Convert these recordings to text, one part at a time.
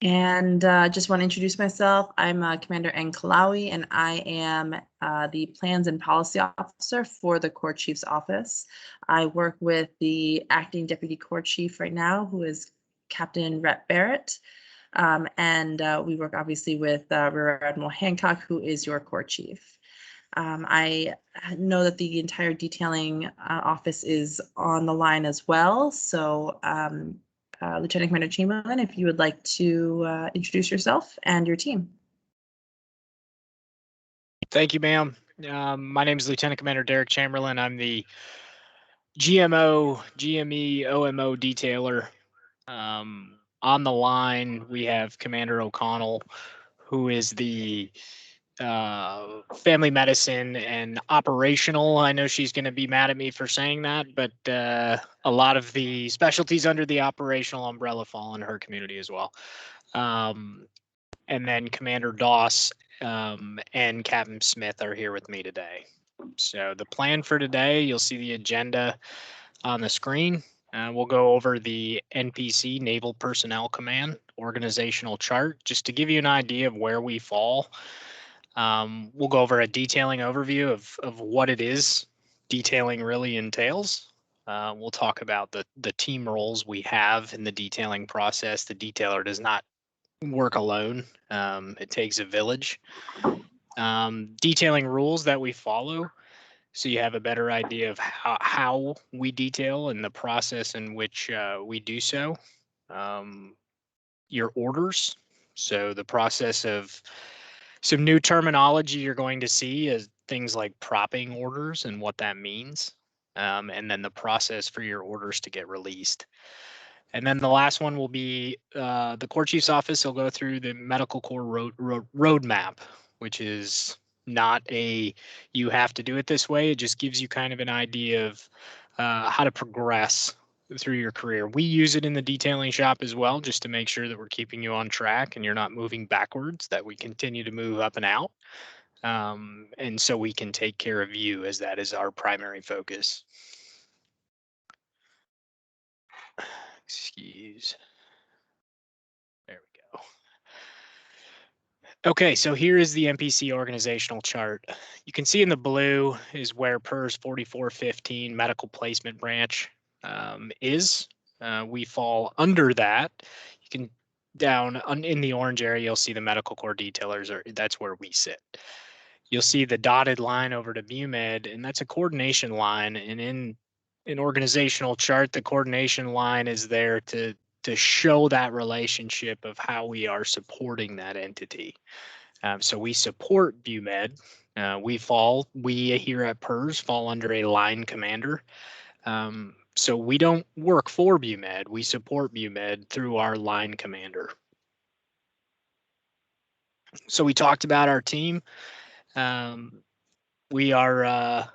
And just want to introduce myself. I'm Commander N. Kalawi, and I am the Plans and Policy Officer for the Corps Chief's Office. I work with the Acting Deputy Corps Chief right now, who is Captain Rhett Barrett. And we work obviously with Rear Admiral Hancock, who is your Corps Chief. I know that the entire detailing office is on the line as well. So Lieutenant Commander Chamberlain, if you would like to introduce yourself and your team. Thank you, ma'am. My name is Lieutenant Commander Derek Chamberlain. I'm the GMO, GME, OMO detailer. On the line, we have Commander O'Connell, who is the family medicine and operational. I know she's going to be mad at me for saying that, but a lot of the specialties under the operational umbrella fall in her community as well. And then Commander Doss and Captain Smith are here with me today. So the plan for today, you'll see the agenda on the screen. We'll go over the NPC, Naval Personnel Command, organizational chart, just to give you an idea of where we fall. We'll go over a detailing overview of what it is detailing really entails. We'll talk about the team roles we have in the detailing process. The detailer does not work alone. It takes a village. Detailing rules that we follow, so you have a better idea of how we detail and the process in which we do so. Your orders, so the process of some new terminology you're going to see is things like propping orders and what that means, and then the process for your orders to get released. And then the last one will be the Corps Chief's Office will go through the Medical Corps roadmap, which is not a you have to do it this way. It just gives you kind of an idea of how to progress through your career. We use it in the detailing shop as well, just to make sure that we're keeping you on track and you're not moving backwards, that we continue to move up and out. And so we can take care of you, as that is our primary focus. Excuse. There we go. Okay, so here is the NPC organizational chart. You can see in the blue is where PERS 4415 medical placement branch is. We fall under that. You can down in the orange area, you'll see the medical corps detailers, that's where we sit. You'll see the dotted line over to BUMED, and that's a coordination line. And in an organizational chart, the coordination line is there to show that relationship of how we are supporting that entity. So we support BUMED. We here at PERS fall under a line commander. So we don't work for BUMED. We support BUMED through our line commander. So we talked about our team. We are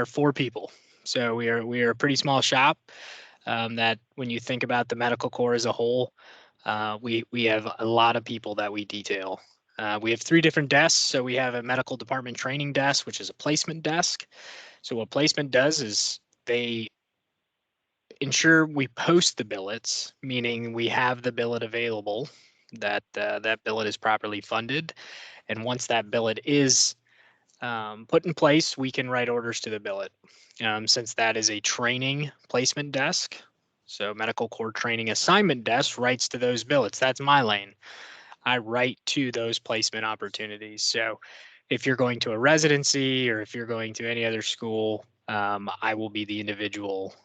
4 people. So we are a pretty small shop. That when you think about the medical corps as a whole, we have a lot of people that we detail. We have 3 different desks. So we have a medical department training desk, which is a placement desk. So what placement does is they ensure we post the billets, meaning we have the billet available, that that billet is properly funded. And once that billet is put in place, we can write orders to the billet. Since that is a training placement desk, so medical corps training assignment desk writes to those billets. That's my lane. I write to those placement opportunities. So if you're going to a residency or if you're going to any other school, I will be the individual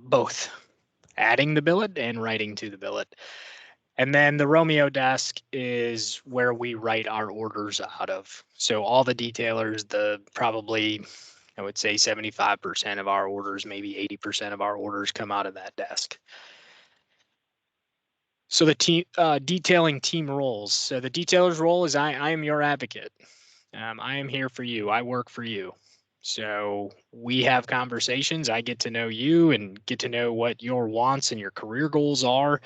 both adding the billet and writing to the billet. And then the Romeo desk is where we write our orders out of. So all the detailers, probably, I would say 75% of our orders, maybe 80% of our orders come out of that desk. So the team detailing team roles. So the detailer's role is I am your advocate. I am here for you. I work for you. So we have conversations. I get to know you and get to know what your wants and your career goals are.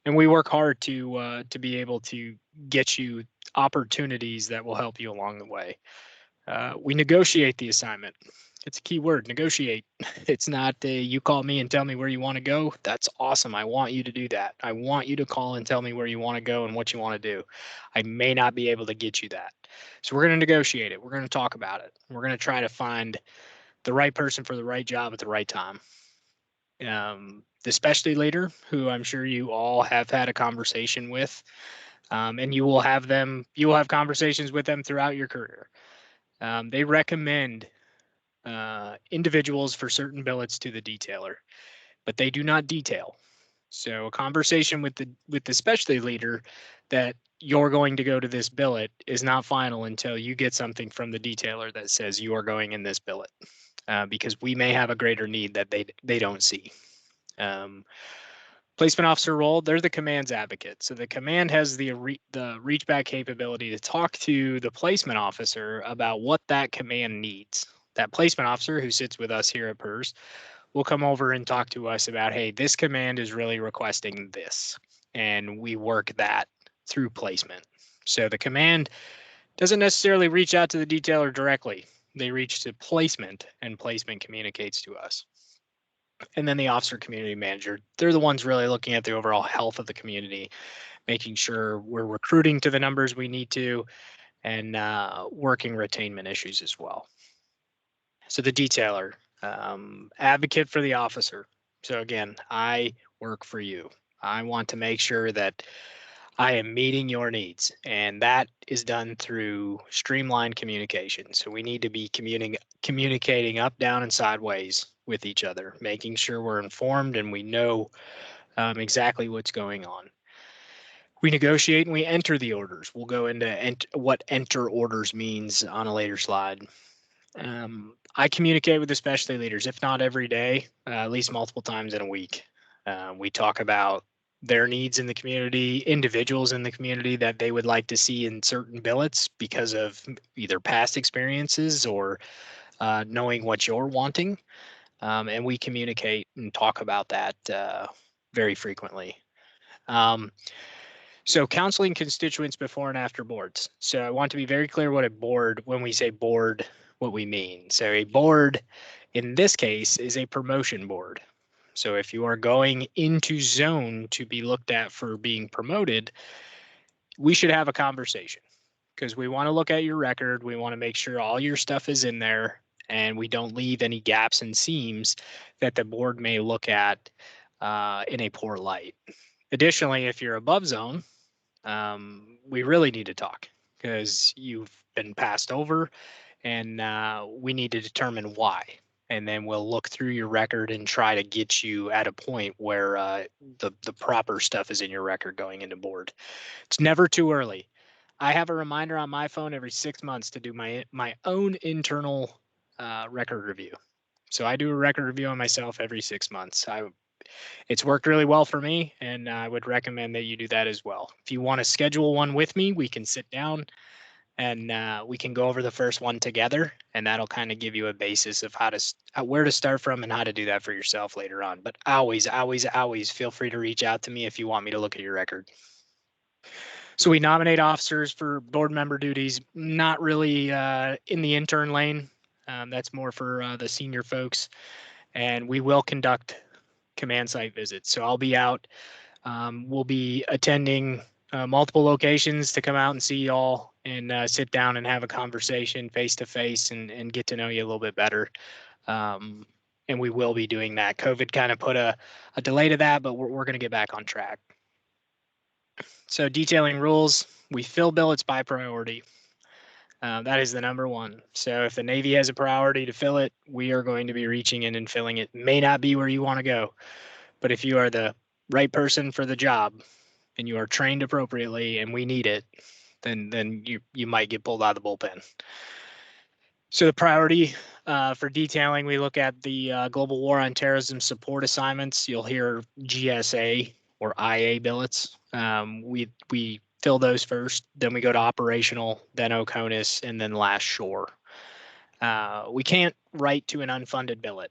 And we work hard to be able to get you opportunities that will help you along the way. We negotiate the assignment. It's a key word, negotiate. It's not you call me and tell me where you want to go. That's awesome. I want you to do that. I want you to call and tell me where you want to go and what you want to do. I may not be able to get you that. So we're going to negotiate it. We're going to talk about it. We're going to try to find the right person for the right job at the right time. The specialty leader, who I'm sure you all have had a conversation with, and you will have conversations with them throughout your career. They recommend individuals for certain billets to the detailer, but they do not detail. So a conversation with the specialty leader that you're going to go to this billet is not final until you get something from the detailer that says you are going in this billet, because we may have a greater need that they don't see. Um, Placement officer role, they're the command's advocate. So the command has the reach back capability to talk to the placement officer about what that command needs. That placement officer who sits with us here at PERS will come over and talk to us about, hey, this command is really requesting this. And we work that through placement. So the command doesn't necessarily reach out to the detailer directly. They reach to placement, and placement communicates to us. And then the officer community manager, they're the ones really looking at the overall health of the community, making sure we're recruiting to the numbers we need to, and working retainment issues as well. So the detailer, advocate for the officer. So again, I work for you. I want to make sure that I am meeting your needs, and that is done through streamlined communication. So we need to be communicating up, down, and sideways with each other, making sure we're informed and we know exactly what's going on. We negotiate and we enter the orders. We'll go into what enter orders means on a later slide. I communicate with the specialty leaders, if not every day, at least multiple times in a week. We talk about their needs in the community, individuals in the community that they would like to see in certain billets because of either past experiences or knowing what you're wanting. And we communicate and talk about that very frequently. Um, so counseling constituents before and after boards. So I want to be very clear what a board, when we say board, what we mean. So a board in this case is a promotion board. So if you are going into zone to be looked at for being promoted, we should have a conversation because we want to look at your record. We want to make sure all your stuff is in there and we don't leave any gaps and seams that the board may look at in a poor light. Additionally, if you're above zone, we really need to talk because you've been passed over and we need to determine why. And then we'll look through your record and try to get you at a point where the proper stuff is in your record going into board. It's never too early. I have a reminder on my phone every 6 months to do my own internal record review. So I do a record review on myself every 6 months. It's worked really well for me, and I would recommend that you do that as well. If you want to schedule one with me, we can sit down and we can go over the first one together, and that'll kind of give you a basis of where to start from and how to do that for yourself later on. But always, always, always feel free to reach out to me if you want me to look at your record. So we nominate officers for board member duties, not really in the intern lane. That's more for the senior folks, and we will conduct command site visits. So I'll be out. We'll be attending multiple locations to come out and see y'all and sit down and have a conversation face to face and get to know you a little bit better. And we will be doing that. COVID kind of put a delay to that, but we're going to get back on track. So detailing rules, we fill billets by priority. That is the number one. So if the Navy has a priority to fill it, we are going to be reaching in and filling it. May not be where you want to go, but if you are the right person for the job and you are trained appropriately and we need it, then you might get pulled out of the bullpen. So the priority for detailing, we look at the Global War on Terrorism support assignments. You'll hear GSA or IA billets. We fill those first, then we go to operational, then OCONUS, and then last shore. We can't write to an unfunded billet.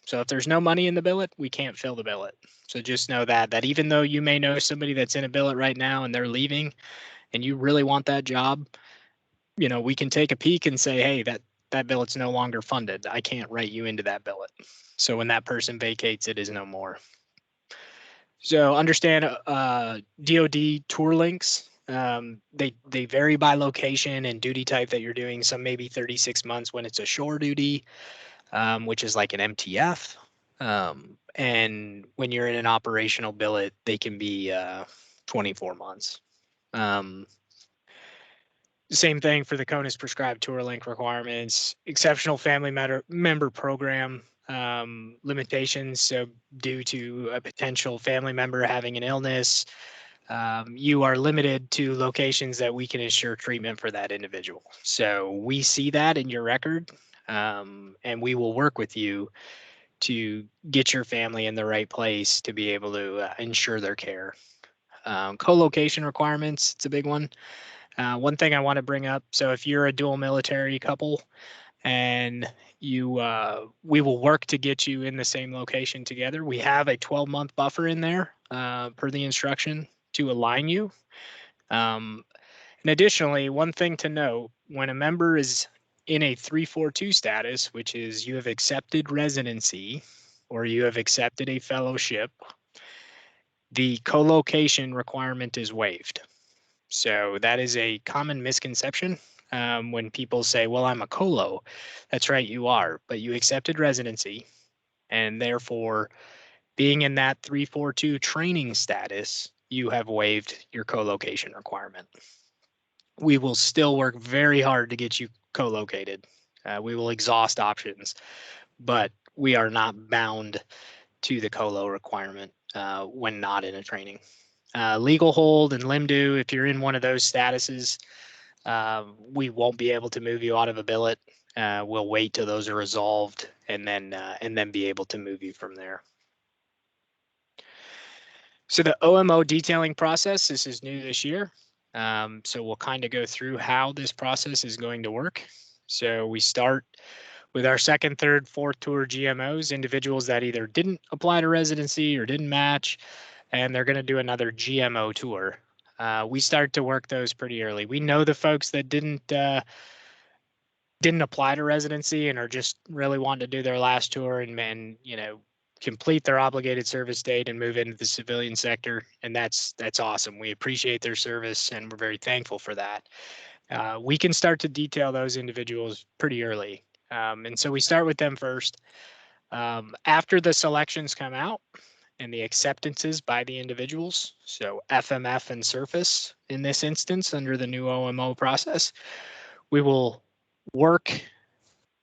So if there's no money in the billet, we can't fill the billet. So just know that even though you may know somebody that's in a billet right now and they're leaving and you really want that job, we can take a peek and say, hey, that billet's no longer funded. I can't write you into that billet. So when that person vacates, it is no more. So understand DoD tour links. They vary by location and duty type that you're doing. Some maybe 36 months when it's a shore duty, which is like an MTF. And when you're in an operational billet, they can be 24 months. Same thing for the CONUS prescribed tour link requirements, exceptional family member program limitations. So due to a potential family member having an illness, you are limited to locations that we can ensure treatment for that individual. So we see that in your record, and we will work with you to get your family in the right place to be able to ensure their care. Co-location requirements, it's a big one. One thing I want to bring up, so if you're a dual military couple and we will work to get you in the same location together. We have a 12-month buffer in there per the instruction to align you. And additionally, one thing to note, when a member is in a 342 status, which is you have accepted residency or you have accepted a fellowship, the co-location requirement is waived. So that is a common misconception when people say, well, I'm a colo. That's right, you are, but you accepted residency, and therefore being in that 342 training status, you have waived your co-location requirement. We will still work very hard to get you co-located. We will exhaust options, but we are not bound to the colo requirement when not in a training. Legal hold and limb due, if you're in one of those statuses, we won't be able to move you out of a billet. We'll wait till those are resolved and then be able to move you from there. So the OMO detailing process, this is new this year. So we'll kind of go through how this process is going to work. So we start with our second, third, fourth tour GMOs, individuals that either didn't apply to residency or didn't match, and they're going to do another GMO tour. We start to work those pretty early. We know the folks that didn't apply to residency and are just really wanting to do their last tour and complete their obligated service date and move into the civilian sector, and that's awesome. We appreciate their service and we're very thankful for that. We can start to detail those individuals pretty early, and so we start with them first. After the selections come out and the acceptances by the individuals, so FMF and surface in this instance under the new OMO process, we will work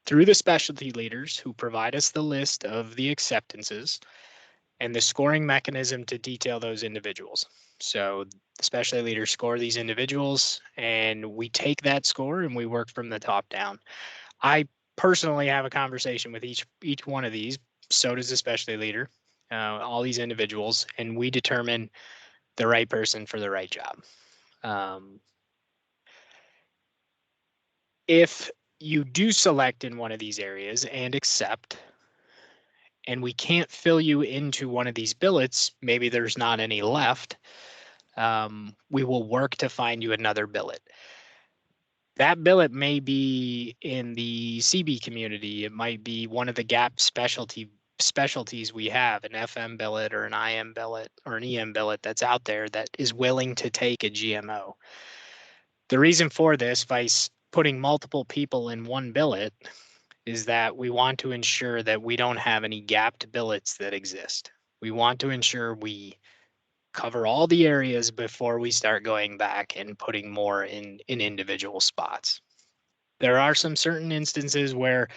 through the specialty leaders who provide us the list of the acceptances and the scoring mechanism to detail those individuals. So the specialty leaders score these individuals and we take that score and we work from the top down. I personally have a conversation with each one of these. So does the specialty leader, all these individuals, and we determine the right person for the right job. If you do select in one of these areas and accept, and we can't fill you into one of these billets, maybe there's not any left, we will work to find you another billet. That billet may be in the CB community. It might be one of the gap specialties we have, an FM billet or an IM billet or an EM billet that's out there that is willing to take a GMO. The reason for this, by putting multiple people in one billet, is that we want to ensure that we don't have any gapped billets that exist. We want to ensure we cover all the areas before we start going back and putting more in individual spots. There are some certain instances where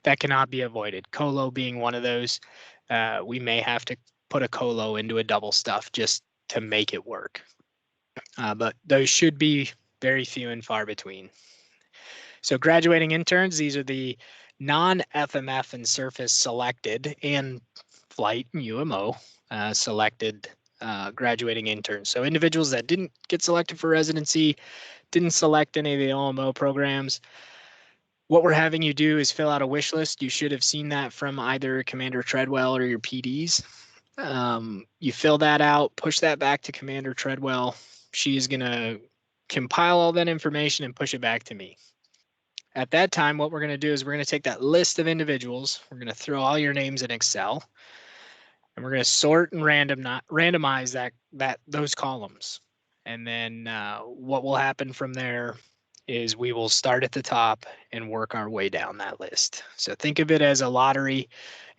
that cannot be avoided. Colo being one of those. We may have to put a colo into a double stuff just to make it work. But those should be very few and far between. So graduating interns, these are the non-FMF and surface selected and flight UMO selected graduating interns. So individuals that didn't get selected for residency, didn't select any of the OMO programs. What we're having you do is fill out a wish list. You should have seen that from either Commander Treadwell or your PDs. You fill that out, push that back to Commander Treadwell. She is going to compile all that information and push it back to me. At that time, what we're going to do is we're going to take that list of individuals, we're going to throw all your names in Excel, and we're going to sort and randomize those columns. And then what will happen from there is we will start at the top and work our way down that list. So think of it as a lottery,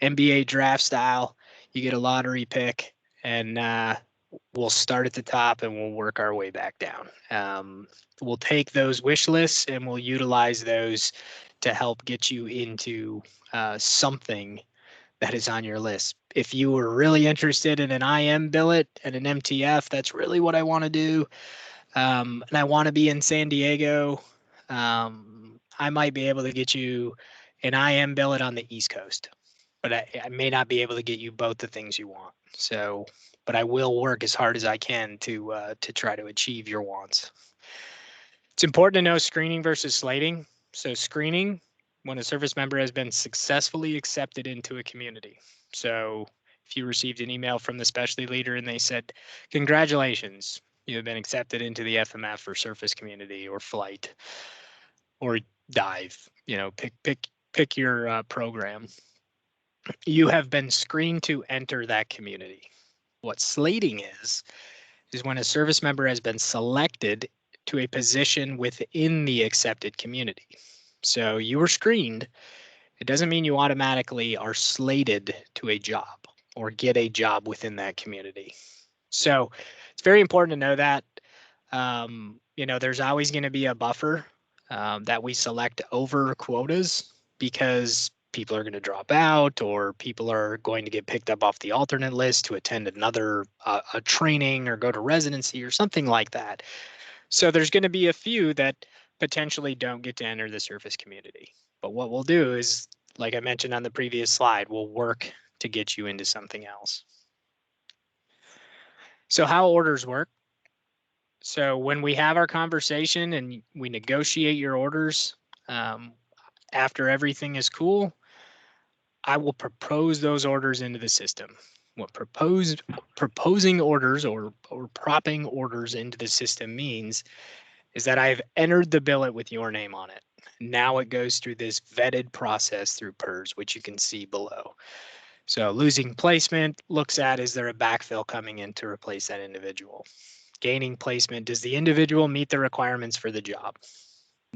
NBA draft style. You get a lottery pick, and we'll start at the top and we'll work our way back down. We'll take those wish lists and we'll utilize those to help get you into something that is on your list. If you were really interested in an IM billet and an MTF, that's really what I want to do. And I want to be in San Diego. I might be able to get you an IM billet on the East Coast, but I may not be able to get you both the things you want. So, but I will work as hard as I can to try to achieve your wants. It's important to know screening versus slating. So screening, when a service member has been successfully accepted into a community. So if you received an email from the specialty leader and they said, congratulations, you have been accepted into the FMF or surface community or flight or dive, pick your program. You have been screened to enter that community. What slating is when a service member has been selected to a position within the accepted community. So you were screened. It doesn't mean you automatically are slated to a job or get a job within that community. So it's very important to know that. There's always going to be a buffer that we select over quotas because people are going to drop out or people are going to get picked up off the alternate list to attend another a training or go to residency or something like that. So there's going to be a few that potentially don't get to enter the surface community. But what we'll do is, like I mentioned on the previous slide, we'll work to get you into something else. So how orders work. So when we have our conversation and we negotiate your orders, after everything is cool, I will propose those orders into the system. What proposing orders or propping orders into the system means is that I've entered the billet with your name on it. Now it goes through this vetted process through PERS, which you can see below. So losing placement looks at, is there a backfill coming in to replace that individual? Gaining placement, does the individual meet the requirements for the job?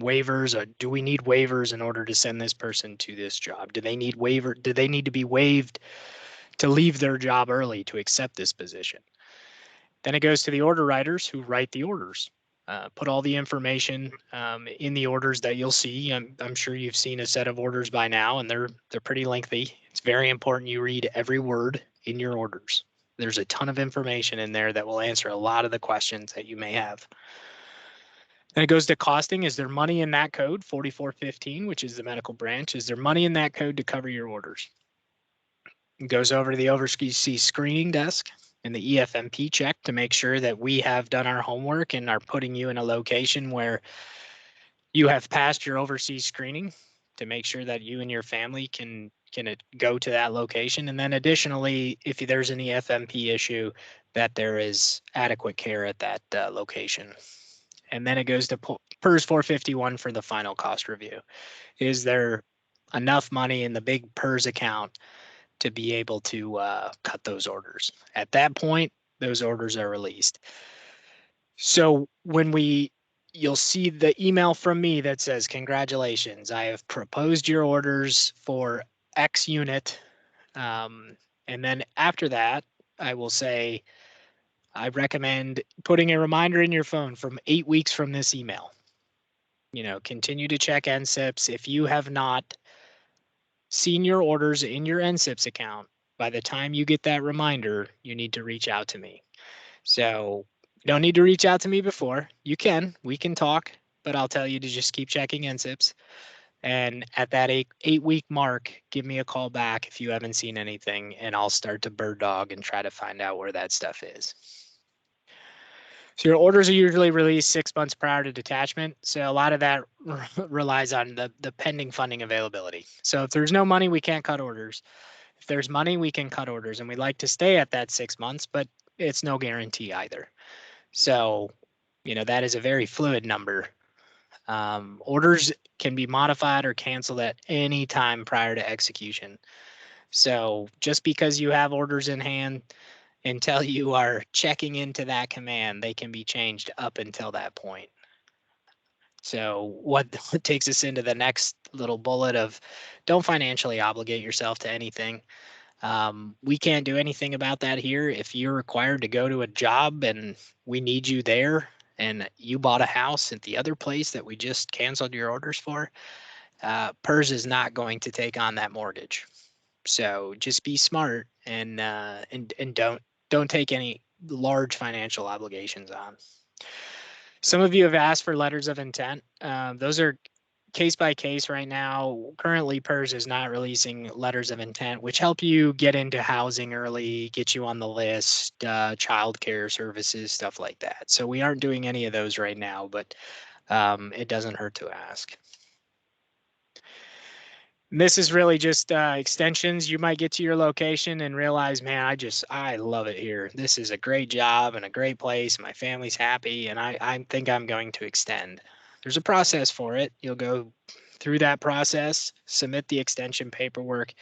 Waivers, do we need waivers in order to send this person to this job? Do they need to be waived to leave their job early to accept this position? Then it goes to the order writers who write the orders. Put all the information in the orders that you'll see. I'm sure you've seen a set of orders by now, and they're pretty lengthy. It's very important you read every word in your orders. There's a ton of information in there that will answer a lot of the questions that you may have. Then it goes to costing. Is there money in that code, 4415, which is the medical branch? Is there money in that code to cover your orders? It goes over to the overseas screening desk and the EFMP check to make sure that we have done our homework and are putting you in a location where you have passed your overseas screening to make sure that you and your family can go to that location. And then additionally, if there's an EFMP issue, that there is adequate care at that location. And then it goes to PERS 451 for the final cost review. Is there enough money in the big PERS account to be able to cut those orders? At that point, those orders are released. So when you'll see the email from me that says, congratulations, I have proposed your orders for X unit. And then after that, I will say, I recommend putting a reminder in your phone from 8 weeks from this email. Continue to check NSIPs. If you have not seen your orders in your NSIPs account, by the time you get that reminder, you need to reach out to me. So you don't need to reach out to me before. We can talk, but I'll tell you to just keep checking NSIPs. And at that eight week mark, give me a call back if you haven't seen anything, and I'll start to bird dog and try to find out where that stuff is. So your orders are usually released 6 months prior to detachment. So a lot of that relies on the pending funding availability. So if there's no money, we can't cut orders. If there's money, we can cut orders, and we like to stay at that 6 months, but it's no guarantee either. So, that is a very fluid number. Orders can be modified or canceled at any time prior to execution. So just because you have orders in hand, until you are checking into that command, they can be changed up until that point. So what takes us into the next little bullet of don't financially obligate yourself to anything. We can't do anything about that here. If you're required to go to a job and we need you there, and you bought a house at the other place that we just canceled your orders for, PERS is not going to take on that mortgage. So just be smart and don't take any large financial obligations on. Some of you have asked for letters of intent. Those are case by case right now. Currently, PERS is not releasing letters of intent, which help you get into housing early, get you on the list, childcare services, stuff like that. So we aren't doing any of those right now, but it doesn't hurt to ask. And this is really just extensions. You might get to your location and realize, man, I love it here. This is a great job and a great place. My family's happy, and I think I'm going to extend. There's a process for it. You'll go through that process, submit the extension paperwork,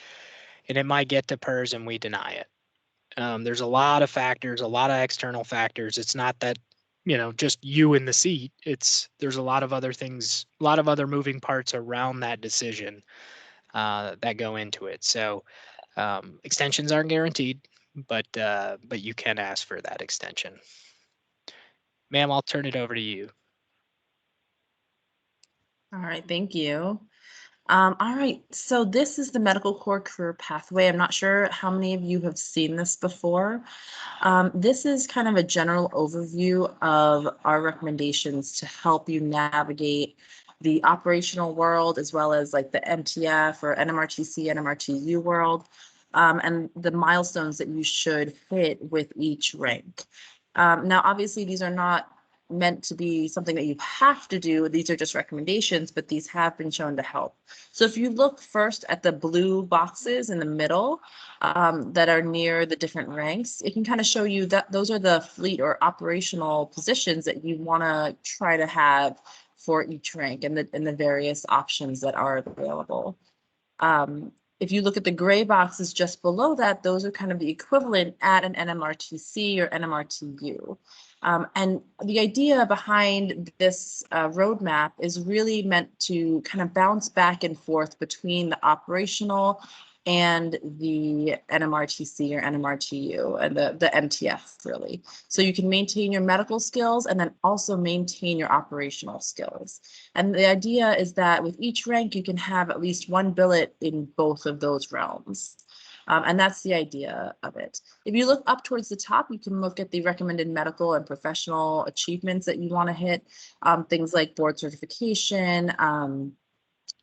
and it might get to PERS and we deny it. There's a lot of factors, a lot of external factors. It's not that, just you in the seat. There's a lot of other things, a lot of other moving parts around that decision that go into it. So extensions aren't guaranteed, but you can ask for that extension. Ma'am, I'll turn it over to you. All right, thank you. All right, so this is the medical core career pathway. I'm not sure how many of you have seen this before. This is kind of a general overview of our recommendations to help you navigate the operational world, as well as like the MTF or NMRTC, NMRTU world, and the milestones that you should hit with each rank. Now, obviously, these are not meant to be something that you have to do. These are just recommendations, but these have been shown to help. So if you look first at the blue boxes in the middle that are near the different ranks, it can kind of show you that those are the fleet or operational positions that you want to try to have for each rank and the various options that are available. If you look at the gray boxes just below that, those are kind of the equivalent at an NMRTC or NMRTU. And the idea behind this roadmap is really meant to kind of bounce back and forth between the operational and the NMRTC or NMRTU and the MTF really. So you can maintain your medical skills and then also maintain your operational skills. And the idea is that with each rank, you can have at least one billet in both of those realms. And that's the idea of it. If you look up towards the top, you can look at the recommended medical and professional achievements that you want to hit, things like board certification,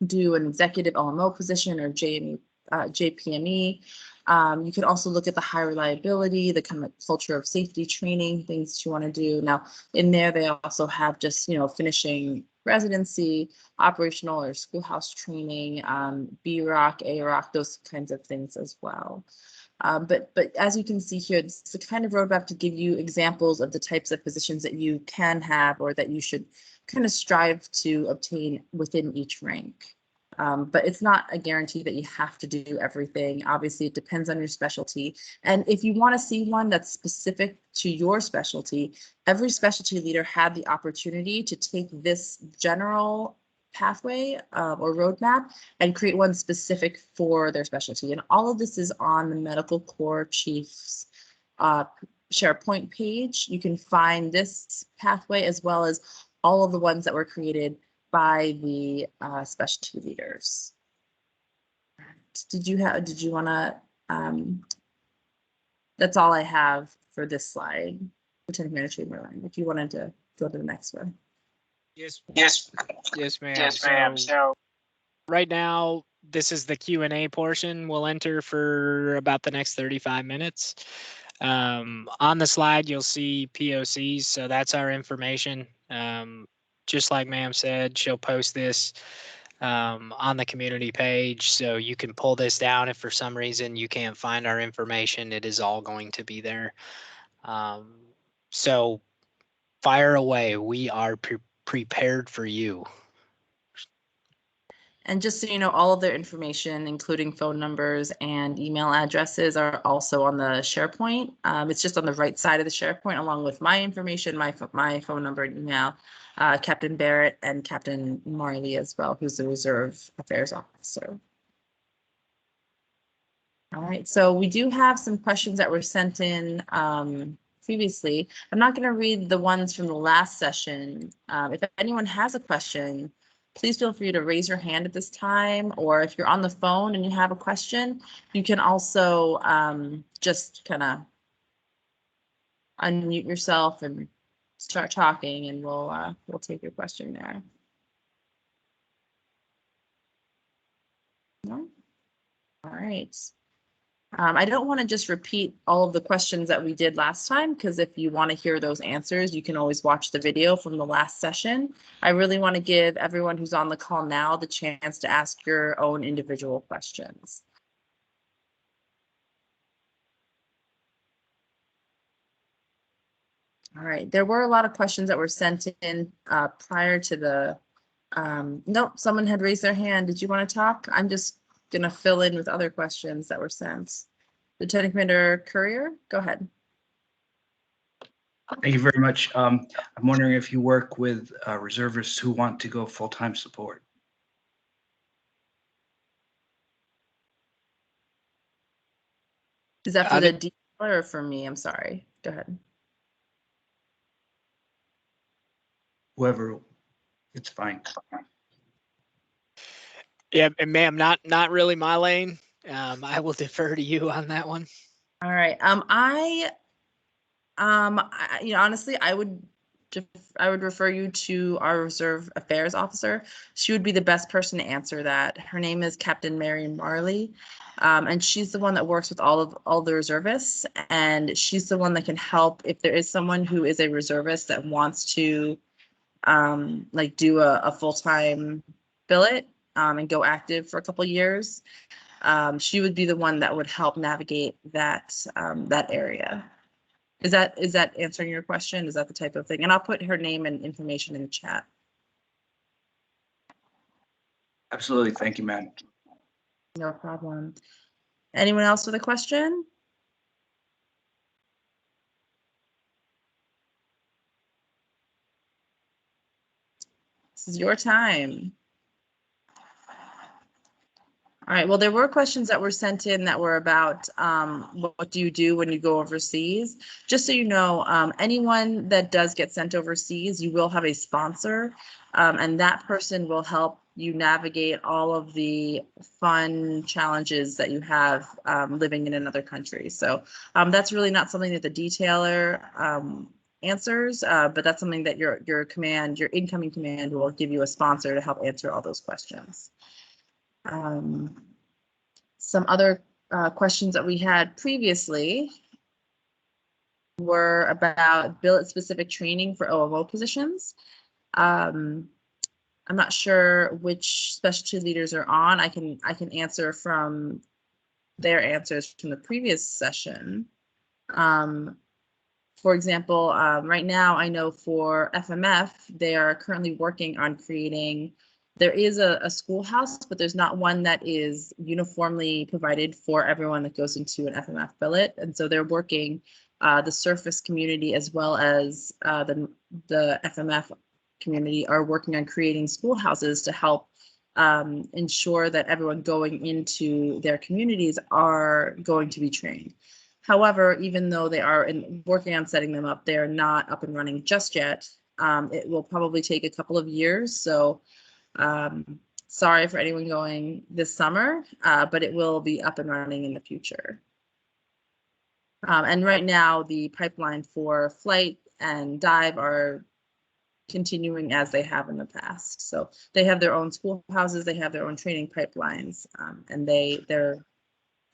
do an executive OMO position or JPME. You can also look at the high reliability, the kind of culture of safety training, things that you want to do. Now, in there, they also have just, finishing residency, operational or schoolhouse training, B-Rock, A-Rock, those kinds of things as well. But as you can see here, it's the kind of roadmap to give you examples of the types of positions that you can have or that you should kind of strive to obtain within each rank. But it's not a guarantee that you have to do everything. Obviously, it depends on your specialty. And if you want to see one that's specific to your specialty, every specialty leader had the opportunity to take this general pathway or roadmap and create one specific for their specialty. And all of this is on the Medical Corps Chief's SharePoint page. You can find this pathway as well as all of the ones that were created by the specialty leaders. Did you want to, that's all I have for this slide, Lieutenant Commander Chamberlain, if you wanted to go to the next one. Yes, ma'am. Yes, ma'am. So right now, this is the Q&A portion. We'll enter for about the next 35 minutes. On the slide, you'll see POCs, so that's our information. Just like ma'am said, she'll post this on the community page, so you can pull this down if for some reason you can't find our information. It is all going to be there. So fire away. We are prepared for you. And just so you know, all of their information, including phone numbers and email addresses, are also on the SharePoint. It's just on the right side of the SharePoint, along with my information, my phone number and email, Captain Barrett and Captain Marley as well, who's the Reserve Affairs Officer. All right, so we do have some questions that were sent in previously. I'm not going to read the ones from the last session. If anyone has a question, please feel free to raise your hand at this time, or if you're on the phone and you have a question, you can also just kind of unmute yourself and start talking, and we'll take your question there. No? All right. I don't want to just repeat all of the questions that we did last time, because if you want to hear those answers, you can always watch the video from the last session. I really want to give everyone who's on the call now the chance to ask your own individual questions. All right, there were a lot of questions that were sent in prior to the, nope, someone had raised their hand. Did you want to talk? I'm just gonna fill in with other questions that were sent. Lieutenant Commander Courier, go ahead. Thank you very much. I'm wondering if you work with reservists who want to go full-time support. Is that for the detailer or for me? I'm sorry. Go ahead. Whoever, it's fine. Yeah, and ma'am, not really my lane. I will defer to you on that one. All right. Honestly, I would refer you to our Reserve Affairs Officer. She would be the best person to answer that. Her name is Captain Mary Marley, and she's the one that works with all the reservists, and she's the one that can help if there is someone who is a reservist that wants to like do a full-time billet and go active for a couple years. She would be the one that would help navigate that area. Is that answering your question? Is that the type of thing? And I'll put her name and information in the chat. Absolutely. Thank you, ma'am. No problem. Anyone else with a question? This is your time. All right, well, there were questions that were sent in that were about what do you do when you go overseas? Just so you know, anyone that does get sent overseas, you will have a sponsor, and that person will help you navigate all of the fun challenges that you have living in another country. So that's really not something that the detailer answers, but that's something that your incoming command will give you a sponsor to help answer all those questions. Some other questions that we had previously were about billet-specific training for OMO positions. I'm not sure which specialty leaders are on. I can answer from their answers from the previous session. For example, right now I know for FMF, they are currently working on creating. There is a schoolhouse, but there's not one that is uniformly provided for everyone that goes into an FMF billet. And so they're working, the surface community as well as the FMF community are working on creating schoolhouses to help ensure that everyone going into their communities are going to be trained. However, even though they are working on setting them up, they're not up and running just yet. It will probably take a couple of years. So sorry for anyone going this summer, but it will be up and running in the future. And right now, the pipeline for flight and dive are continuing as they have in the past. So they have their own schoolhouses, they have their own training pipelines, and they're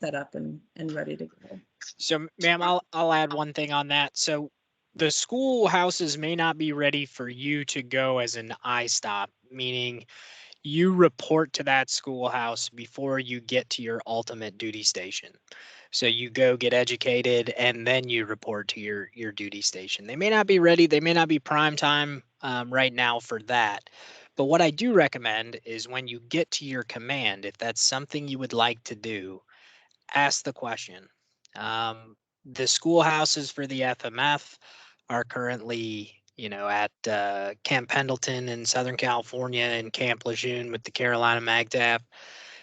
set up and ready to go. So, ma'am, I'll add one thing on that. So the schoolhouses may not be ready for you to go as an I-stop, meaning you report to that schoolhouse before you get to your ultimate duty station. So you go get educated and then you report to your duty station. They may not be ready. They may not be prime time right now for that. But what I do recommend is when you get to your command, if that's something you would like to do, ask the question. The schoolhouses for the FMF are currently, at Camp Pendleton in Southern California and Camp Lejeune with the Carolina MAGTF.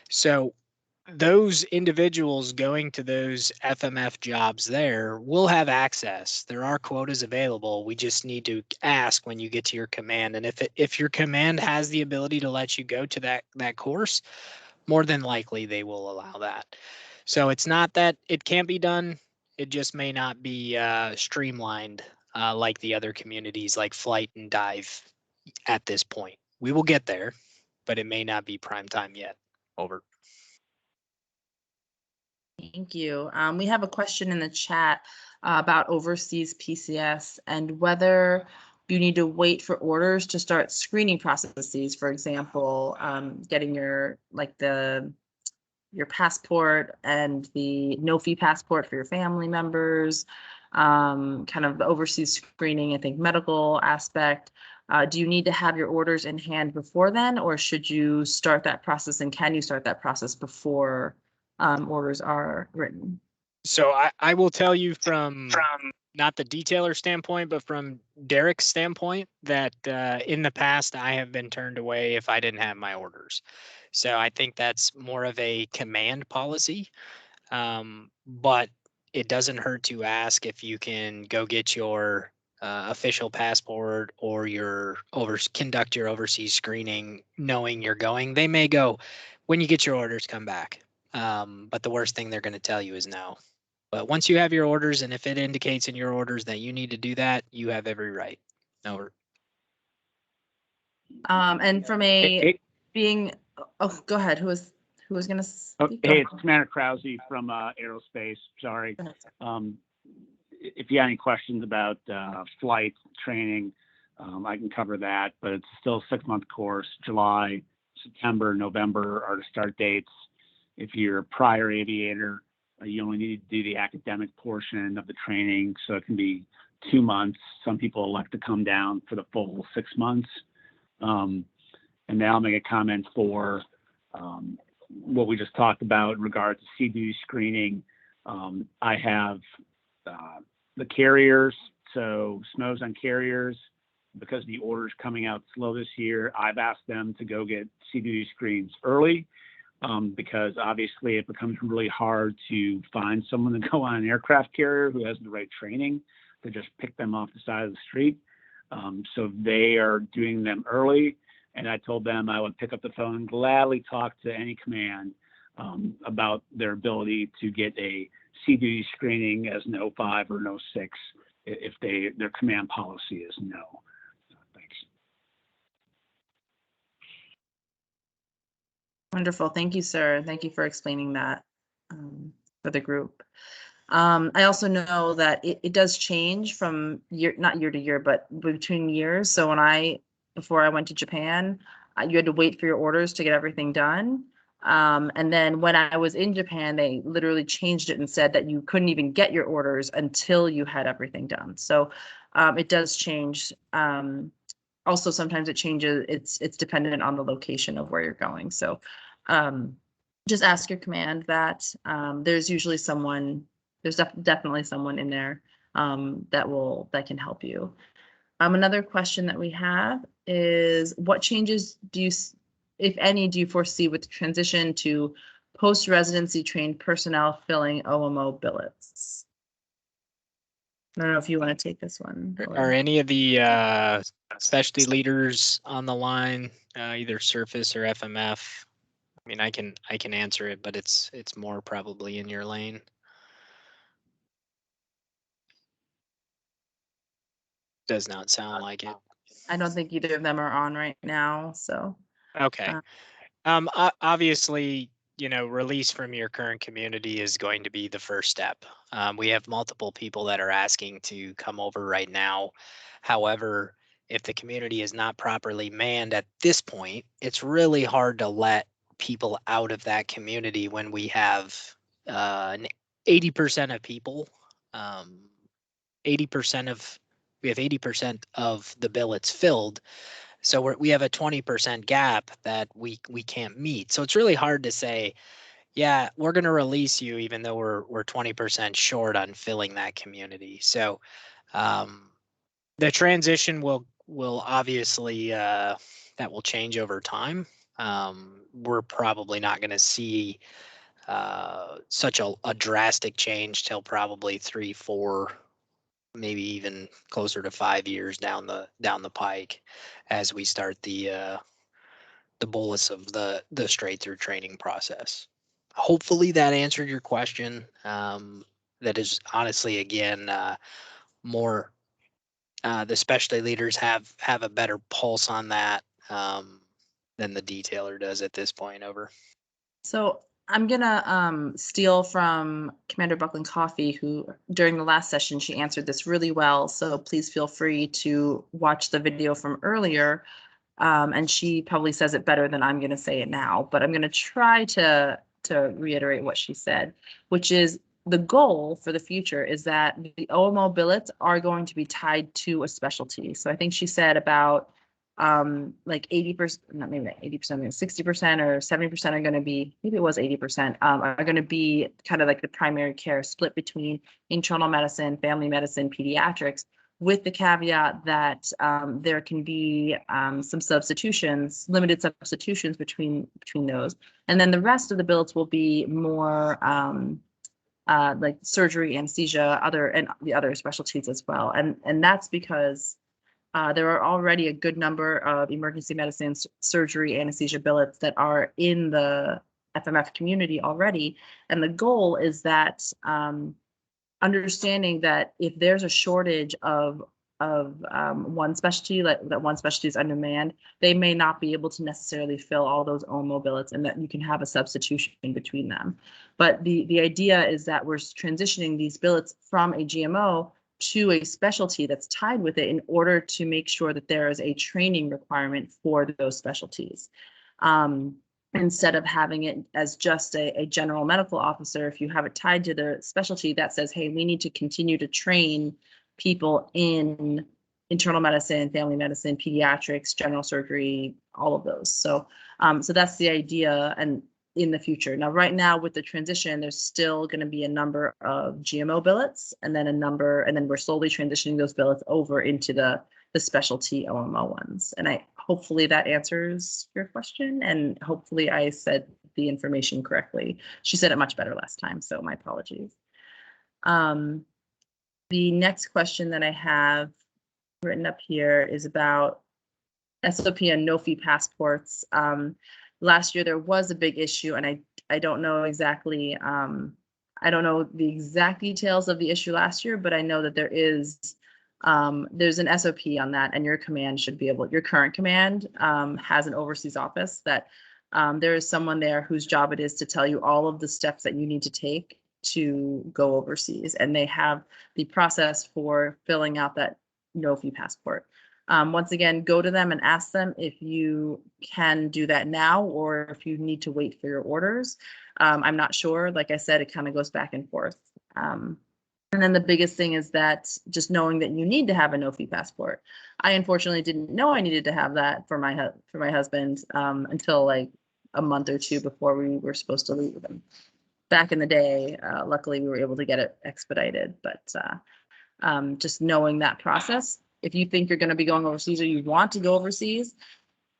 So those individuals going to those FMF jobs there will have access. There are quotas available. We just need to ask when you get to your command. And if your command has the ability to let you go to that course, more than likely they will allow that. So it's not that it can't be done. It just may not be streamlined like the other communities like flight and dive at this point. We will get there, but it may not be prime time yet. Over. Thank you. We have a question in the chat about overseas PCS and whether you need to wait for orders to start screening processes. For example, getting your passport and the no fee passport for your family members, kind of the overseas screening, I think medical aspect. Do you need to have your orders in hand before then, or should you start that process, and can you start that process before orders are written? So I will tell you from not the detailer standpoint, but from Derek's standpoint, that in the past I have been turned away if I didn't have my orders. So I think that's more of a command policy. But it doesn't hurt to ask if you can go get your official passport or conduct your overseas screening, knowing you're going. They may go, when you get your orders, come back. But the worst thing they're going to tell you is no. But once you have your orders, and if it indicates in your orders that you need to do that, you have every right. Over. And from a being, oh, go ahead. Who was going to speak? Hey, it's Commander Krause from Aerospace. Sorry. If you have any questions about flight training, I can cover that, but it's still a 6-month course. July, September, November are the start dates. If you're a prior aviator, you only need to do the academic portion of the training, so it can be 2 months. Some people elect to come down for the full 6 months. And now I'll make a comment for what we just talked about in regards to C-duty screening. I have the carriers, so SMOs on carriers, because the order's coming out slow this year, I've asked them to go get C-duty screens early, because obviously it becomes really hard to find someone to go on an aircraft carrier who has the right training to just pick them off the side of the street. So they are doing them early, and I told them I would pick up the phone and gladly talk to any command about their ability to get a C-duty screening as an 05 or an 06 if their command policy is no. Thanks. Wonderful. Thank you, sir. Thank you for explaining that for the group. I also know that it does change from not year to year, but between years. So before I went to Japan, you had to wait for your orders to get everything done. And then when I was in Japan, they literally changed it and said that you couldn't even get your orders until you had everything done. So it does change. Also, sometimes it changes. It's dependent on the location of where you're going. So just ask your command that. There's usually someone. There's definitely someone in there that can help you. Another question that we have is, what changes if any, do you foresee with the transition to post-residency trained personnel filling OMO billets? I don't know if you want to take this one. Are any of the specialty leaders on the line, either surface or FMF? I mean, I can answer it, but it's more probably in your lane. Does not sound like it. I don't think either of them are on right now. So okay. Obviously, release from your current community is going to be the first step. We have multiple people that are asking to come over right now. However, if the community is not properly manned at this point, it's really hard to let people out of that community when we have 80% of people. 80% of we have 80% of the billets filled. So we have a 20% gap that we can't meet. So it's really hard to say, yeah, we're going to release you even though we're 20% short on filling that community. So the transition will obviously that will change over time. We're probably not going to see such a drastic change till probably 3, 4, maybe even closer to 5 years down the pike as we start the bolus of the straight through training process. Hopefully that answered your question. That is honestly, again, more the specialty leaders have a better pulse on that than the detailer does at this point. Over. So I'm gonna steal from Commander Buckland Coffey, who during the last session, she answered this really well. So please feel free to watch the video from earlier. And she probably says it better than I'm gonna say it now, but I'm gonna try to reiterate what she said, which is the goal for the future is that the OMO billets are going to be tied to a specialty. So I think she said about like 80%, not maybe not 80%, 60% or 70% are going to be, maybe it was 80%, are going to be kind of like the primary care split between internal medicine, family medicine, pediatrics, with the caveat that there can be some substitutions, limited substitutions between those. And then the rest of the billets will be more like surgery, anesthesia, and the other specialties as well. And that's because there are already a good number of emergency medicine, surgery, anesthesia billets that are in the FMF community already. And the goal is that understanding that if there's a shortage of one specialty, like that one specialty is undermanned, they may not be able to necessarily fill all those OMO billets, and that you can have a substitution between them. But the idea is that we're transitioning these billets from a GMO to a specialty that's tied with it in order to make sure that there is a training requirement for those specialties. Instead of having it as just a general medical officer, if you have it tied to the specialty that says, hey, we need to continue to train people in internal medicine, family medicine, pediatrics, general surgery, all of those. So, so that's the idea. And in the future. Now, right now with the transition, there's still going to be a number of GMO billets and then and then we're slowly transitioning those billets over into the specialty OMO ones. And hopefully that answers your question. And hopefully I said the information correctly. She said it much better last time, so my apologies. The next question that I have written up here is about SOP and no-fee passports. Last year there was a big issue, and I don't know exactly, I don't know the exact details of the issue last year, but I know that there's an SOP on that, and your command should be able, your current command has an overseas office that there is someone there whose job it is to tell you all of the steps that you need to take to go overseas, and they have the process for filling out that no-fee passport. Once again, go to them and ask them if you can do that now or if you need to wait for your orders. I'm not sure. Like I said, it kind of goes back and forth. And then the biggest thing is that just knowing that you need to have a no-fee passport. I unfortunately didn't know I needed to have that for my husband until like a month or two before we were supposed to leave them. Back in the day, luckily we were able to get it expedited, but just knowing that process. If you think you're going to be going overseas or you want to go overseas,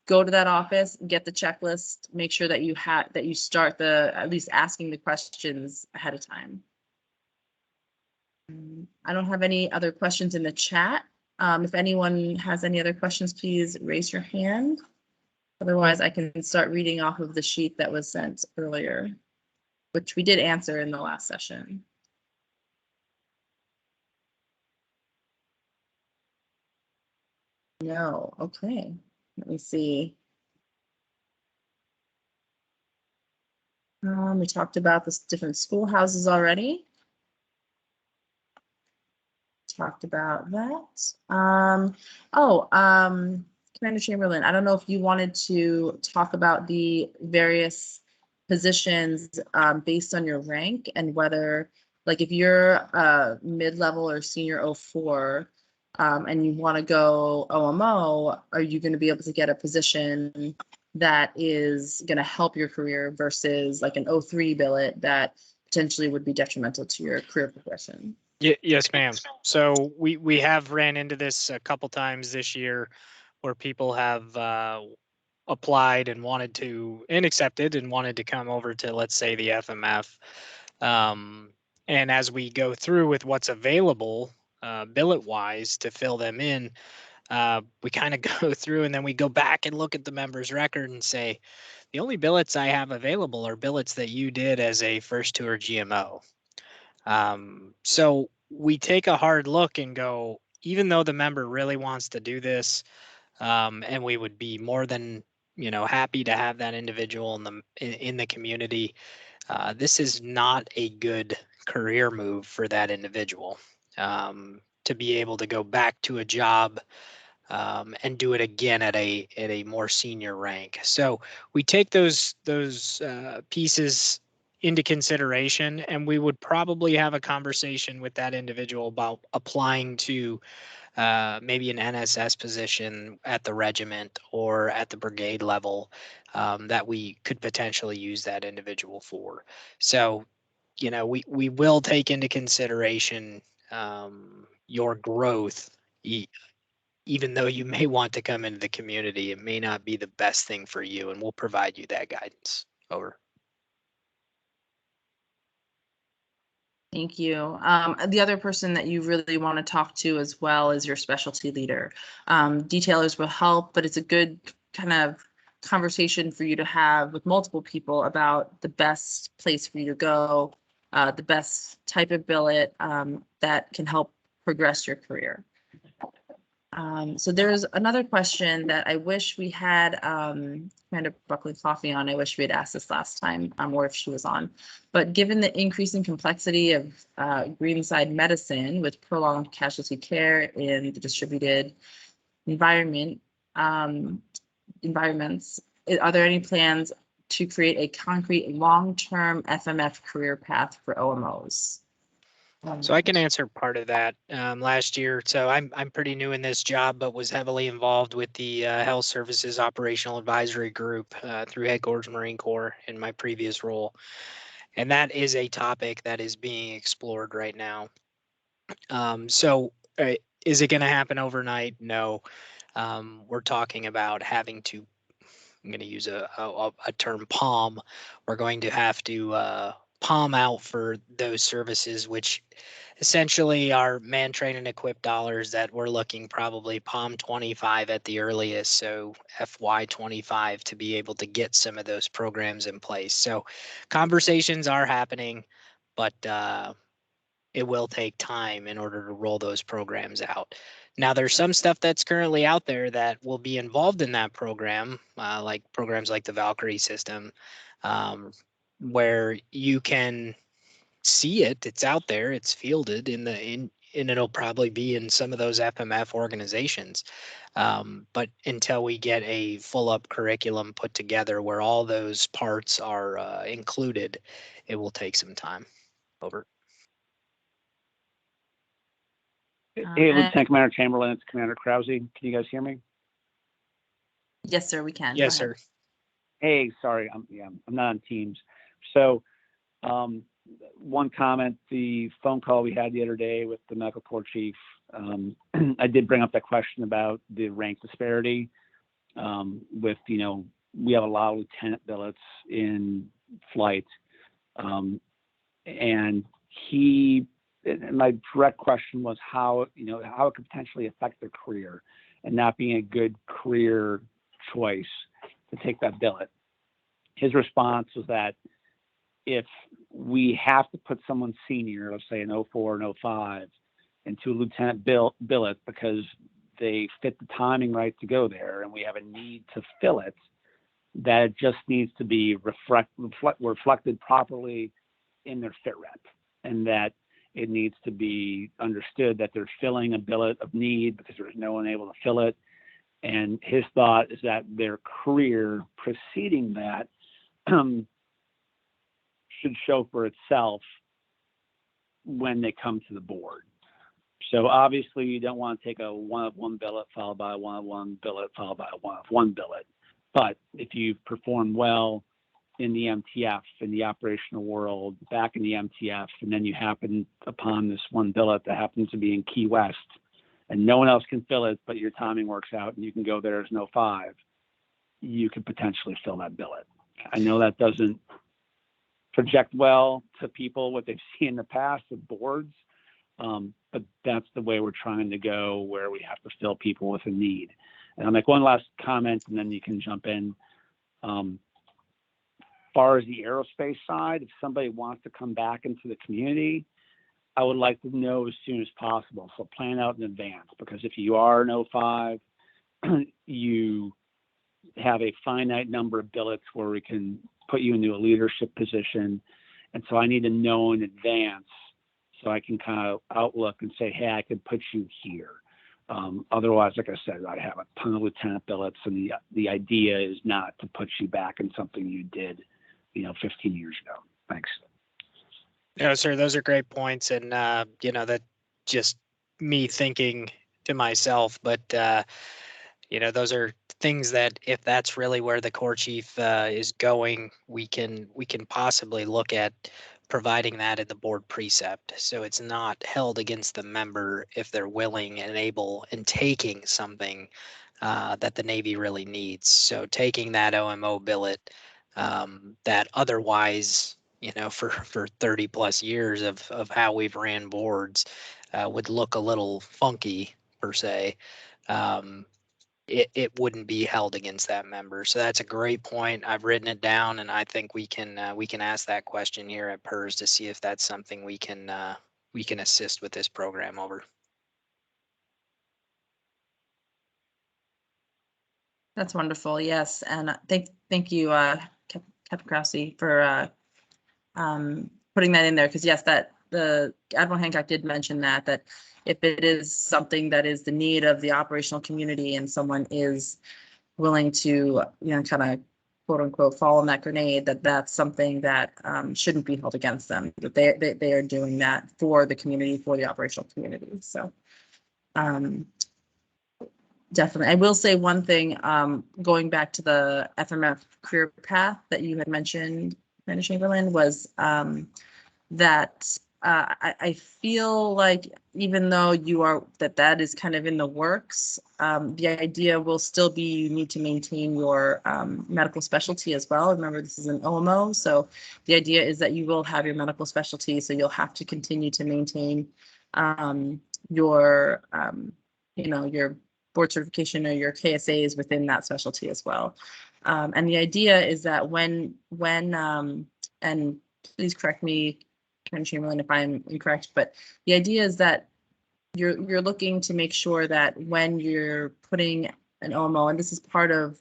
go to that office, get the checklist, make sure that you start at least asking the questions ahead of time. I don't have any other questions in the chat. If anyone has any other questions, please raise your hand. Otherwise, I can start reading off of the sheet that was sent earlier, which we did answer in the last session. No, okay. Let me see. We talked about the different schoolhouses already. Talked about that. Commander Chamberlain, I don't know if you wanted to talk about the various positions based on your rank and whether, like if you're mid-level or senior 04, and you want to go OMO, are you going to be able to get a position that is going to help your career versus like an 03 billet that potentially would be detrimental to your career progression? Yes, ma'am. So we have ran into this a couple times this year where people have applied and wanted to, and accepted and wanted to come over to, let's say, the FMF. And as we go through with what's available, billet wise, to fill them in, we kind of go through and then we go back and look at the member's record and say, the only billets I have available are billets that you did as a first tour GMO. So we take a hard look and go, even though the member really wants to do this, and we would be more than happy to have that individual in the community, this is not a good career move for that individual, to be able to go back to a job and do it again at a more senior rank. So we take those pieces into consideration, and we would probably have a conversation with that individual about applying to maybe an NSS position at the regiment or at the brigade level, that we could potentially use that individual for. So, we will take into consideration your growth. Even though you may want to come into the community, it may not be the best thing for you, and we'll provide you that guidance. Over. Thank you. The other person that you really want to talk to as well is your specialty leader. Detailers will help, but it's a good kind of conversation for you to have with multiple people about the best place for you to go, the best type of billet that can help progress your career. So there's another question that I wish we had Commander Buckley Coffee on. I wish we had asked this last time, or if she was on. But given the increasing complexity of greenside medicine with prolonged casualty care in the distributed environments, are there any plans to create a concrete long-term FMF career path for OMOs? So I can answer part of that. Last year, so I'm pretty new in this job, but was heavily involved with the Health Services Operational Advisory Group through Headquarters Marine Corps in my previous role, and that is a topic that is being explored right now. So is it going to happen overnight? No. We're talking about having to. I'm going to use a term palm. We're going to have to palm out for those services, which essentially are man train and equip dollars that we're looking probably palm 25 at the earliest. So FY 25 to be able to get some of those programs in place. So conversations are happening, but it will take time in order to roll those programs out. Now, there's some stuff that's currently out there that will be involved in that program, like programs like the Valkyrie system, where you can see it. It's out there. It's fielded and it'll probably be in some of those FMF organizations. But until we get a full up curriculum put together where all those parts are included, it will take some time. Over. Hey, Lieutenant Commander Chamberlain, it's Commander Krause. Can you guys hear me? Yes, sir, we can. Yes, sir. Hey, sorry, I'm not on Teams. So, one comment: the phone call we had the other day with the medical corps chief, I did bring up that question about the rank disparity. With we have a lot of lieutenant billets in flight, and my direct question was how it could potentially affect their career and not being a good career choice to take that billet. His response was that if we have to put someone senior, let's say an 04 and 05, into a lieutenant billet because they fit the timing right to go there and we have a need to fill it, that it just needs to be reflected properly in their fit rep, and that it needs to be understood that they're filling a billet of need because there's no one able to fill it. And his thought is that their career preceding that should show for itself when they come to the board. So obviously you don't want to take a 1 of 1 billet followed by a 1 of 1 billet followed by a 1 of 1 billet. But if you perform well in the MTF, in the operational world, back in the MTF, and then you happen upon this 1 billet that happens to be in Key West, and no one else can fill it, but your timing works out and you can go there as no 5, you could potentially fill that billet. I know that doesn't project well to people what they've seen in the past with boards, but that's the way we're trying to go, where we have to fill people with a need. And I'll make one last comment and then you can jump in. As far as the aerospace side, if somebody wants to come back into the community, I would like to know as soon as possible. So plan out in advance, because if you are an 05, you have a finite number of billets where we can put you into a leadership position. And so I need to know in advance so I can kind of outlook and say, hey, I could put you here. Otherwise, like I said, I have a ton of lieutenant billets, and the idea is not to put you back in something you did, 15 years ago. Thanks. No, sir, those are great points. And, that just me thinking to myself, but, those are things that if that's really where the Corps Chief is going, we can possibly look at providing that in the board precept. So it's not held against the member if they're willing and able and taking something that the Navy really needs. So taking that OMO billet that otherwise, for 30 plus years of how we've ran boards would look a little funky per se. It wouldn't be held against that member. So that's a great point. I've written it down, and I think we can ask that question here at PERS to see if that's something we can assist with this program over. That's wonderful. Yes, and thank you, Captain Krause, for putting that in there, because yes, that the Admiral Hancock did mention that if it is something that is the need of the operational community and someone is willing to, kind of quote unquote fall on that grenade, that's something that shouldn't be held against them, that they are doing that for the community, for the operational community. So definitely. I will say one thing, going back to the FMF career path that you had mentioned, Commander Chamberlain, was that I feel like even though that is kind of in the works, the idea will still be you need to maintain your medical specialty as well. Remember, this is an OMO, so the idea is that you will have your medical specialty, so you'll have to continue to maintain your your board certification or your KSAs within that specialty as well. And the idea is that when and please correct me, Commander Chamberlain, if I'm incorrect, but the idea is that you're looking to make sure that when you're putting an OMO, and this is part of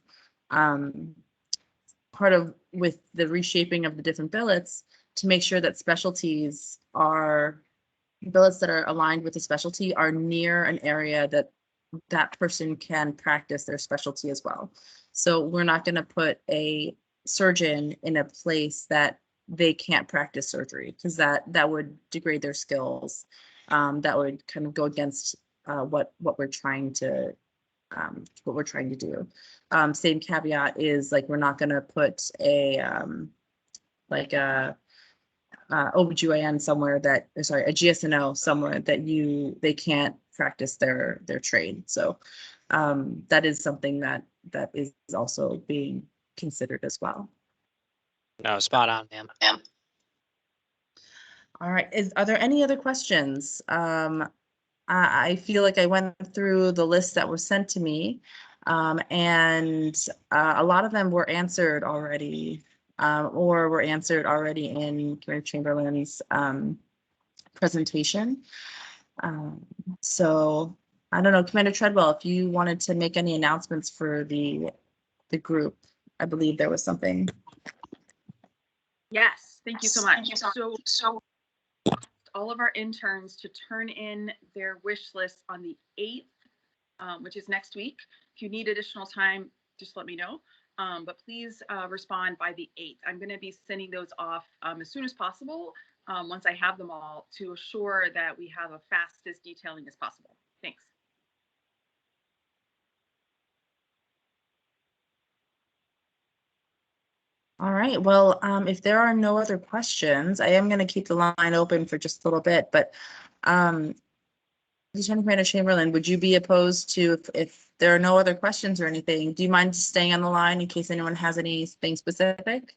with the reshaping of the different billets, to make sure that specialties are billets that are aligned with the specialty are near an area that person can practice their specialty as well. So we're not going to put a surgeon in a place that they can't practice surgery, because that would degrade their skills. That would kind of go against what we're trying to do. Same caveat is, like, we're not going to put a OBGYN somewhere a GSNO somewhere that they can't practice their trade. So that is something that is also being considered as well. No, spot on, ma'am. All right. Are there any other questions? I feel like I went through the list that was sent to me, and a lot of them were answered already, or were answered already in Commander Chamberlain's presentation. So I don't know, Commander Treadwell, if you wanted to make any announcements for the group. I believe there was something. Yes, thank you so much. So all of our interns to turn in their wish list on the 8th, which is next week. If you need additional time, just let me know. But please respond by the 8th. I'm going to be sending those off as soon as possible. once I have them all, to assure that we have a fastest detailing as possible. Thanks. All right, well, if there are no other questions, I am going to keep the line open for just a little bit, but Lieutenant Commander Chamberlain, would you be opposed to, if there are no other questions or anything, do you mind staying on the line in case anyone has anything specific?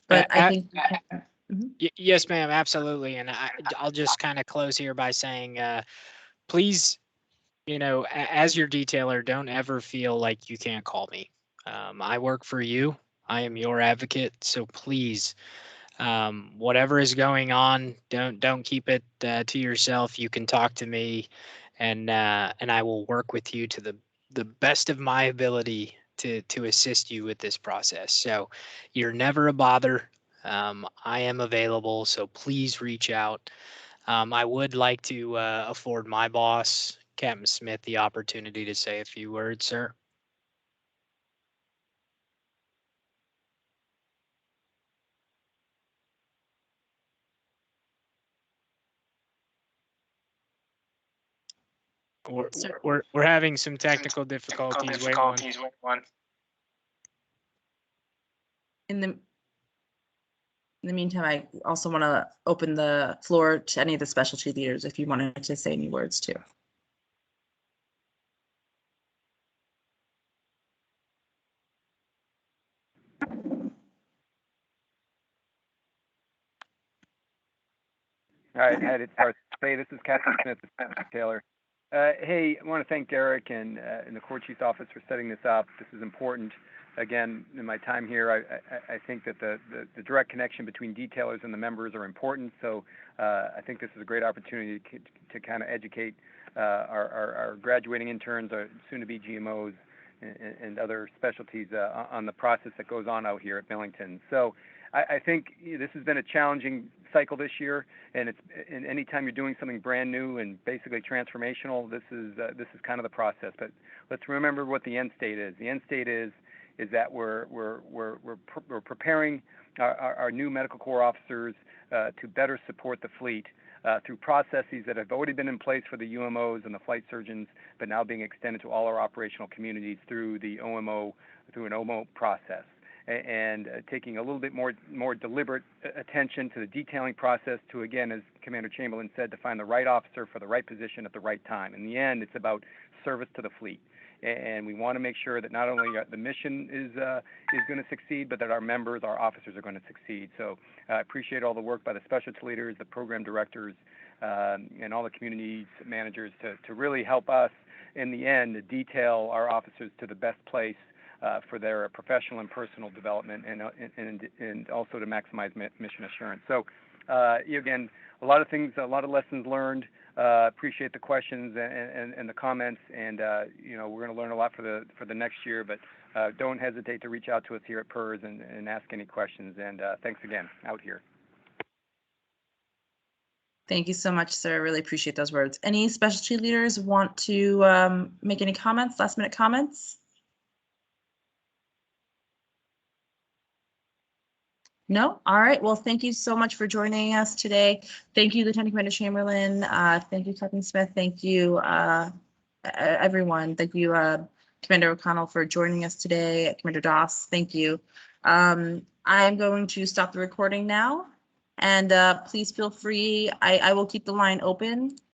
But I think. Yes, ma'am, absolutely. And I'll just kind of close here by saying, please, as your detailer, don't ever feel like you can't call me. I work for you. I am your advocate. So please, whatever is going on, don't keep it to yourself. You can talk to me, and I will work with you to the best of my ability to assist you with this process. So you're never a bother. I am available, so please reach out. I would like to afford my boss, Captain Smith, the opportunity to say a few words, sir. We're having some technical difficulties. Wait one. In the meantime, I also want to open the floor to any of the specialty leaders if you wanted to say any words too. All right, it starts. Hey, this is Captain Smith, Taylor. Hey, I want to thank Derek and the Court Chief's office for setting this up. This is important. Again, in my time here, I think that the direct connection between detailers and the members are important. So I think this is a great opportunity to kind of educate our graduating interns, our soon-to-be GMOs, and other specialties on the process that goes on out here at Millington. So I think this has been a challenging cycle this year, and anytime you're doing something brand new and basically transformational, this is kind of the process. But let's remember what the end state is. The end state is that we're preparing our new medical corps officers to better support the fleet through processes that have already been in place for the UMOs and the flight surgeons, but now being extended to all our operational communities through the OMO, through an OMO process. And taking a little bit more deliberate attention to the detailing process to, again, as Commander Chamberlain said, to find the right officer for the right position at the right time. In the end, it's about service to the fleet. And we want to make sure that not only the mission is going to succeed, but that our members, our officers are going to succeed. So I appreciate all the work by the specialty leaders, the program directors, and all the community managers to really help us, in the end, to detail our officers to the best place for their professional and personal development, and also to maximize mission assurance. So again, a lot of things, a lot of lessons learned. Appreciate the questions and the comments, and we're going to learn a lot for the next year. But don't hesitate to reach out to us here at PERS and ask any questions. And thanks again. Out here. Thank you so much, sir. I really appreciate those words. Any specialty leaders want to make any comments? Last minute comments? No? All right. Well, thank you so much for joining us today. Thank you, Lieutenant Commander Chamberlain. Thank you, Captain Smith. Thank you, everyone. Thank you, Commander O'Connell, for joining us today. Commander Doss, thank you. I'm going to stop the recording now, and please feel free. I will keep the line open.